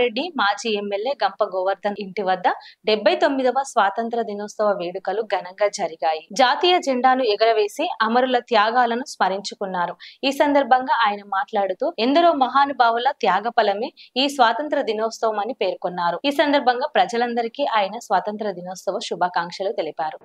కామారెడ్డి మాజీ ఎమ్మెల్యే గంప గోవర్ధన్ ఇంటి వద్ద 79వ స్వాతంత్ర దినోత్సవ వేడుకలు ఘనంగా జరిగాయి. జాతీయ జెండాను ఎగరవేసి అమరుల త్యాగాలను స్మరించుకున్నారు. ఈ సందర్భంగా ఆయన మాట్లాడుతూ ఎందరో మహానుభావుల త్యాగఫలమే ఈ స్వాతంత్ర దినోత్సవం అని పేర్కొన్నారు. ఈ సందర్భంగా ప్రజలందరికీ ఆయన స్వాతంత్ర దినోత్సవ శుభాకాంక్షలు తెలిపారు.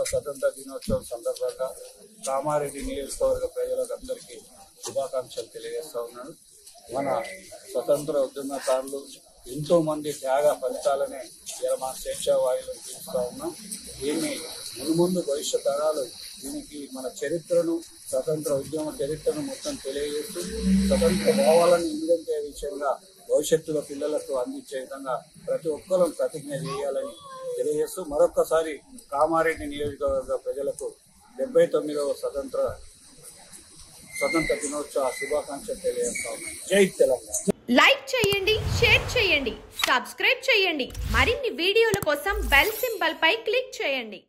స్వతంత్ర దినోత్సవం సందర్భంగా కామారెడ్డి నియోజకవర్గ ప్రజలందరికీ శుభాకాంక్షలు తెలియజేస్తా ఉన్నాను. మన స్వతంత్ర ఉద్యమకారులు ఎంతో మంది త్యాగ ఫలితాలనే మన స్వేచ్ఛా వాయువులను తీరుస్తా ఉన్నాం. దీన్ని మున్ముందు భవిష్యత్ తరాలు దీనికి మన చరిత్రను, స్వతంత్ర ఉద్యమ చరిత్రను మొత్తం తెలియజేస్తూ స్వతంత్ర భావాలను ఇండియే విషయంగా భవిష్యత్తులో పిల్లలకు అందించే విధంగా ప్రతి ఒక్కరూ ప్రతిజ్ఞ చేయాలని తెలియజేస్తూ మరొక్కసారి కామారెడ్డి నియోజకవర్గ ప్రజలకు 79వ స్వతంత్ర దినోత్సవ శుభాకాంక్షలు తెలియజేస్తా ఉన్నాను. జై తెలంగాణ. లైక్ చేయండి, షేర్ చేయండి, సబ్స్క్రైబ్ చేయండి. మరిన్ని వీడియోల కోసం బెల్ సింబల్ పై క్లిక్ చేయండి.